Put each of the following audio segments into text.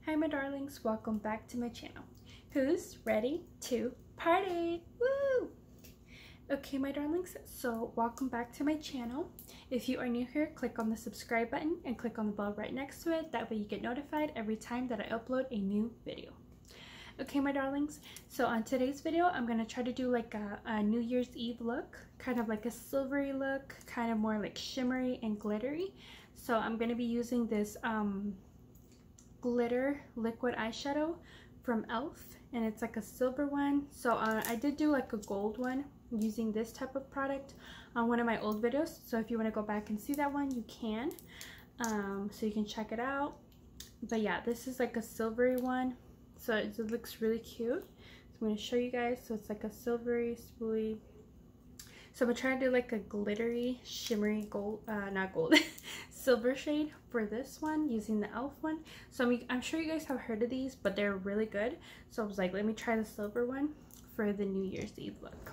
Hi my darlings, welcome back to my channel. Who's ready to party? Woo! Okay my darlings, so welcome back to my channel. If you are new here, click on the subscribe button and click on the bell right next to it. That way you get notified every time that I upload a new video. Okay my darlings, so on today's video I'm going to try to do like a New Year's Eve look, kind of like a silvery look, kind of more like shimmery and glittery. So I'm going to be using this glitter liquid eyeshadow from e.l.f. and it's like a silver one. So I did do like a gold one using this type of product on one of my old videos, so if you want to go back and see that one you can, so you can check it out. But yeah, this is like a silvery one, so it looks really cute. So I'm going to show you guys. So it's like a silvery spoolie. So I'm trying to do like a glittery shimmery gold, not gold, silver shade for this one using the e.l.f. one. So I'm sure you guys have heard of these, but they're really good. So I was like, let me try the silver one for the New Year's Eve look.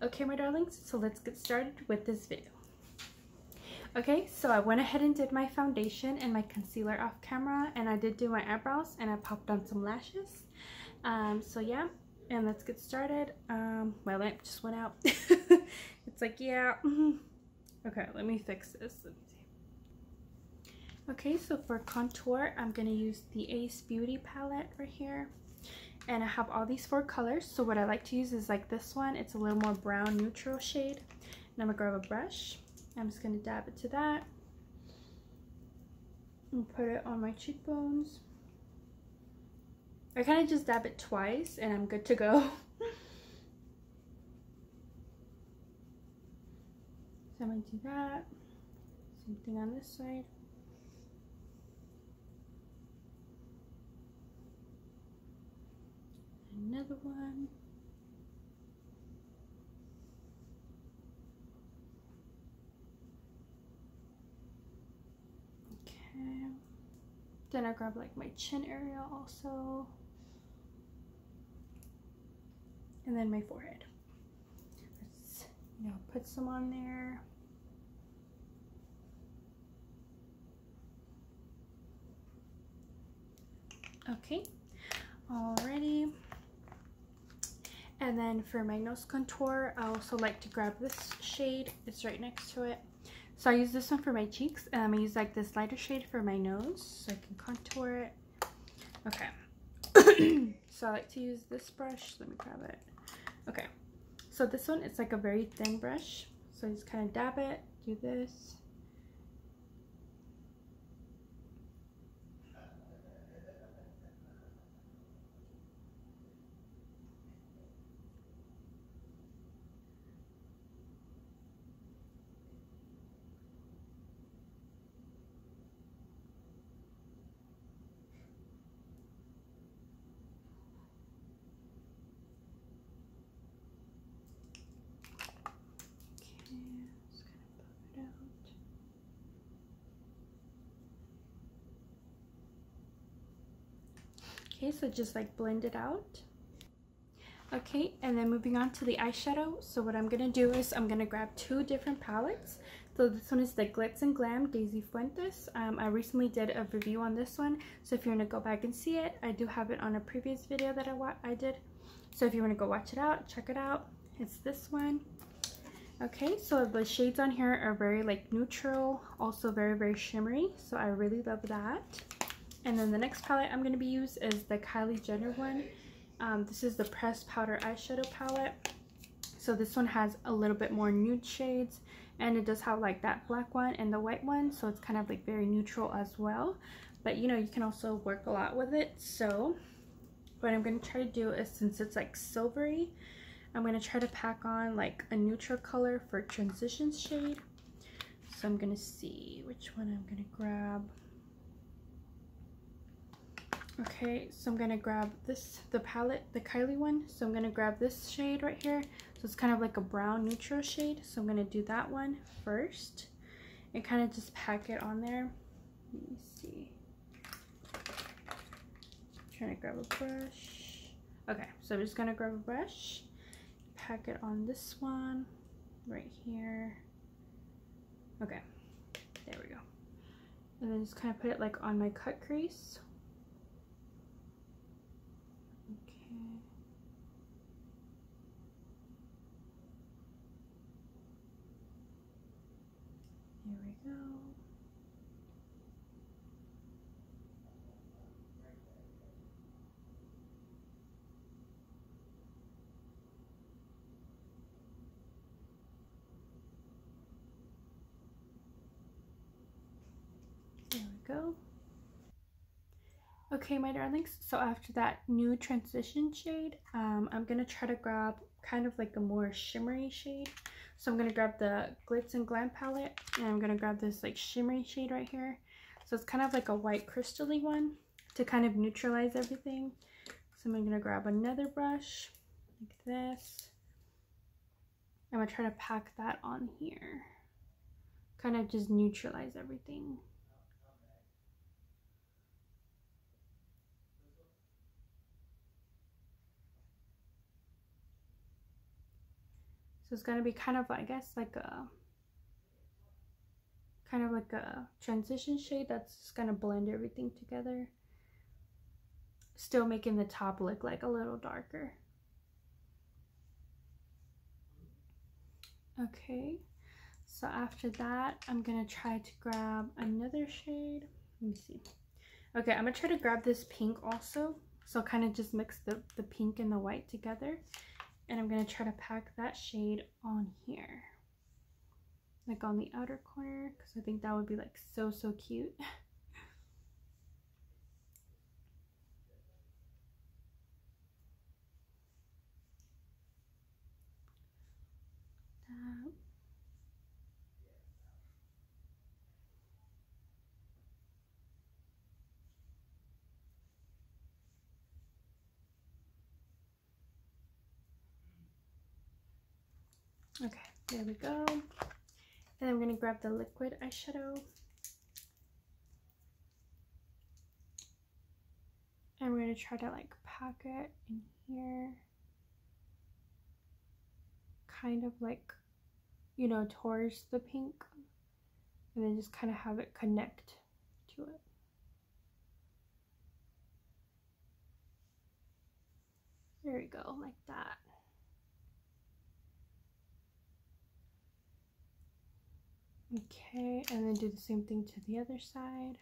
Okay my darlings, so let's get started with this video. Okay, so I went ahead and did my foundation and my concealer off camera, and I did do my eyebrows and I popped on some lashes. So yeah, and let's get started. My lamp just went out. It's like, yeah. Okay, let me fix this. Let me see. Okay, so for contour, I'm going to use the Ace Beauty palette right here. And I have all these 4 colors. So what I like to use is like this one. It's a little more brown neutral shade. And I'm going to grab a brush. I'm just going to dab it to that. And put it on my cheekbones. I kind of just dab it twice and I'm good to go. So I'm going to do that. Same thing on this side. Another one. Okay. Then I grab like my chin area also. And then my forehead. Let's, put some on there. Okay, alrighty. And then for my nose contour, I also like to grab this shade. It's right next to it. So I use this one for my cheeks, and I'm gonna use like this lighter shade for my nose so I can contour it. Okay. So I like to use this brush. Let me grab it. Okay. So this one, it's like a very thin brush. So I just kind of dab it, do this. Okay, so just like blend it out. Okay, and then moving on to the eyeshadow. So what I'm gonna do is I'm gonna grab 2 different palettes. So this one is the Glitz and Glam Daisy Fuentes. I recently did a review on this one, so if you want to go back and see it, I do have it on a previous video that I did. So if you want to go watch it out, check it out. It's this one. Okay, so the shades on here are very like neutral, also very shimmery, so I really love that. And then the next palette I'm going to be using is the Kylie Jenner one. This is the Pressed Powder Eyeshadow palette. So this one has a little bit more nude shades, and it does have like that black one and the white one, so it's kind of like very neutral as well. But you can also work a lot with it. So what I'm going to try to do is, since it's like silvery, I'm going to try to pack on like a neutral color for transition shade. So I'm going to see which one I'm going to grab. Okay, so I'm gonna grab this, the palette, the Kylie one. So I'm gonna grab this shade right here. So it's kind of like a brown neutral shade. So I'm gonna do that one first and kind of just pack it on there. Let me see. Trying to grab a brush. Okay, so I'm just gonna grab a brush, pack it on this one right here. Okay, there we go. And then just kind of put it like on my cut crease. go. There we go. Okay, my darlings, so after that new transition shade, I'm gonna try to grab kind of like a more shimmery shade. So I'm gonna grab the Glitz and Glam palette, and I'm gonna grab this like shimmery shade right here. So it's kind of like a white crystal-y one to kind of neutralize everything. So I'm gonna grab another brush like this. I'm gonna try to pack that on here. Kind of just neutralize everything. So it's gonna be kind of, I guess, like a transition shade that's just gonna blend everything together. Still making the top look like a little darker. Okay, so after that, I'm gonna try to grab another shade. Let me see. Okay, I'm gonna try to grab this pink also. So kind of just mix the pink and the white together. And I'm gonna try to pack that shade on here. Like on the outer corner, because I think that would be like so cute. Okay, there we go. Then I'm gonna grab the liquid eyeshadow. And we're gonna try to like pack it in here. Kind of like, you know, towards the pink. And then just kind of have it connect to it. There we go, like that. Okay, and then do the same thing to the other side.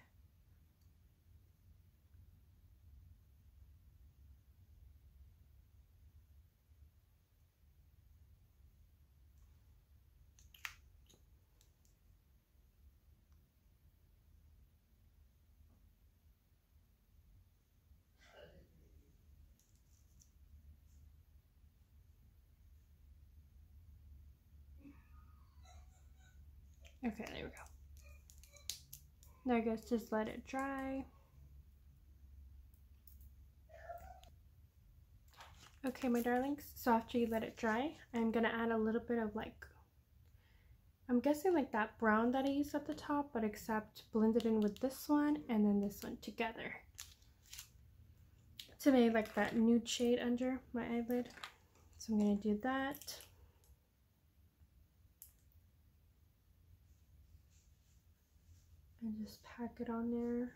Okay, there we go. Now I guess just let it dry. Okay, my darlings, so after you let it dry, I'm gonna add a little bit of like, I'm guessing like that brown that I used at the top, but except blended in with this one and then this one together to make like that nude shade under my eyelid. So I'm gonna do that. And just pack it on there.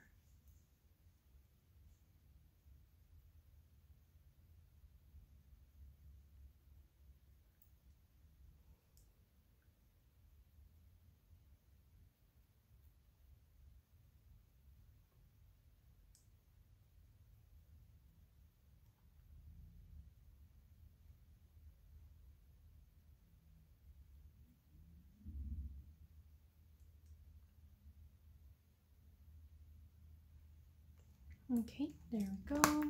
Okay, there we go.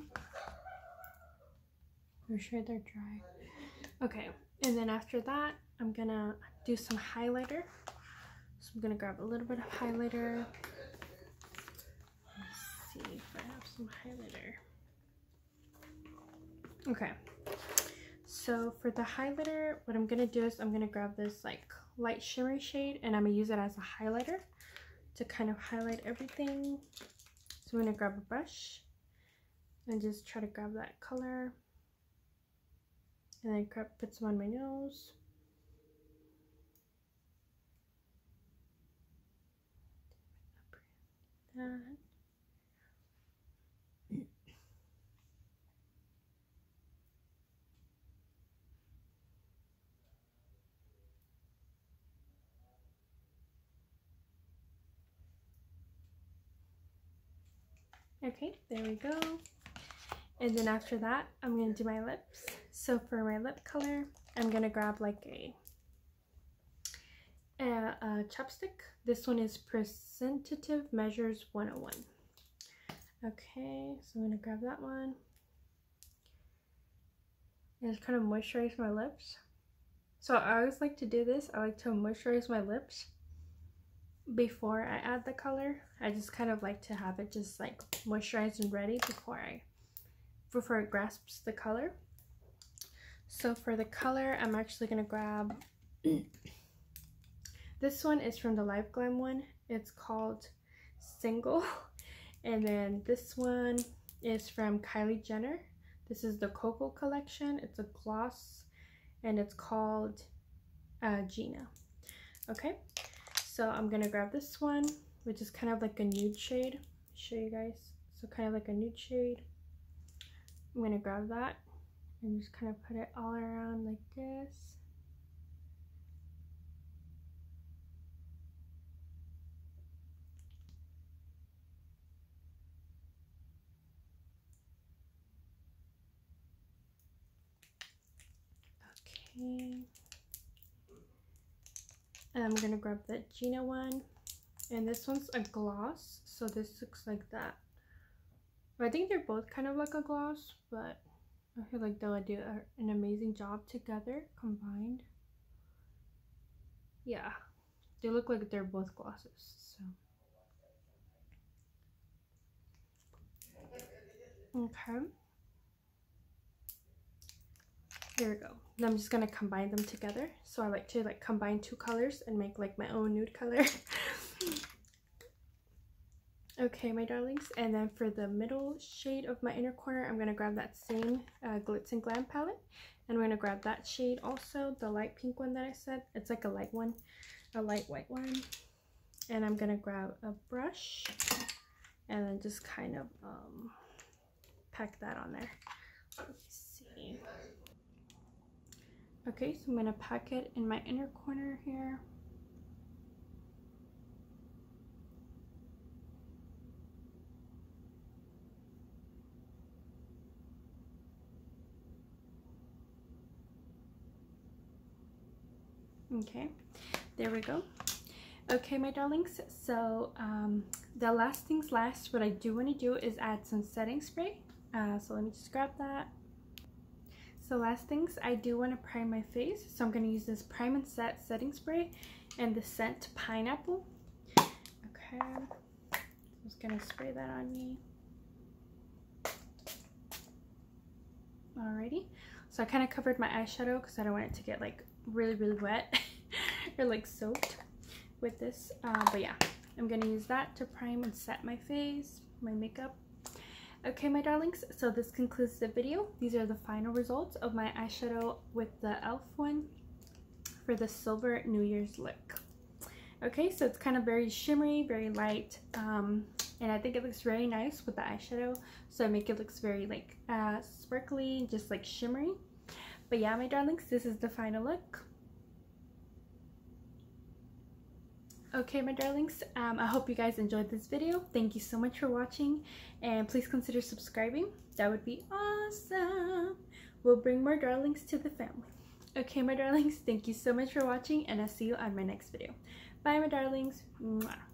We're sure they're dry. Okay, and then after that, I'm gonna do some highlighter. So I'm gonna grab a little bit of highlighter. Let's see if I have some highlighter. Okay, so for the highlighter, what I'm gonna do is I'm gonna grab this like light shimmery shade and I'm gonna use it as a highlighter to kind of highlight everything. So I'm gonna grab a brush and just try to grab that color and then put some on my nose. That. Okay, there we go. And then after that, I'm going to do my lips. So for my lip color, I'm going to grab like a chapstick. This one is Presentative Measures 101. Okay, so I'm going to grab that one. And just kind of moisturize my lips. So I always like to do this. I like to moisturize my lips before I add the color. I just kind of like to have it just like moisturized and ready before it grasps the color. So for the color, I'm actually going to grab this one is from the Live Glam one. It's called Single. And then this one is from Kylie Jenner. This is the Cocoa collection. It's a gloss and it's called Gina. Okay, so I'm gonna grab this one, which is kind of like a nude shade. Show you guys. So kind of like a nude shade. I'm gonna grab that and just kind of put it all around like this. Okay. And I'm gonna grab the Gina one, and this one's a gloss, so this looks like that. I think they're both kind of like a gloss, but I feel like they'll do an amazing job together combined. Yeah, they look like they're both glosses. So okay, here we go. And I'm just gonna combine them together. So I like to like combine two colors and make like my own nude color. Okay, my darlings, and then for the middle shade of my inner corner, I'm gonna grab that same Glitz and Glam palette, and I'm gonna grab that shade also, the light pink one that I said. It's like a light one, a light white one. And I'm gonna grab a brush and then just kind of pack that on there. Let's see. Okay, so I'm gonna pack it in my inner corner here. Okay, there we go. Okay, my darlings, so the last things last, what I do want to do is add some setting spray. So let me just grab that. So last things, I do want to prime my face, so I'm going to use this Prime and Set setting spray and the scent Pineapple. Okay, I'm just going to spray that on me. Alrighty, so I kind of covered my eyeshadow because I don't want it to get like really wet or like soaked with this, but yeah, I'm gonna use that to prime and set my face, my makeup. Okay, my darlings, so this concludes the video. These are the final results of my eyeshadow with the e.l.f. one for the Silver New Year's look. Okay, so it's kind of very shimmery, very light, and I think it looks very nice with the eyeshadow, so I make it looks very like sparkly, just like shimmery. But yeah, my darlings, this is the final look. Okay, my darlings, I hope you guys enjoyed this video. Thank you so much for watching, and please consider subscribing. That would be awesome. We'll bring more darlings to the family. Okay, my darlings, thank you so much for watching, and I'll see you on my next video. Bye, my darlings. Mwah.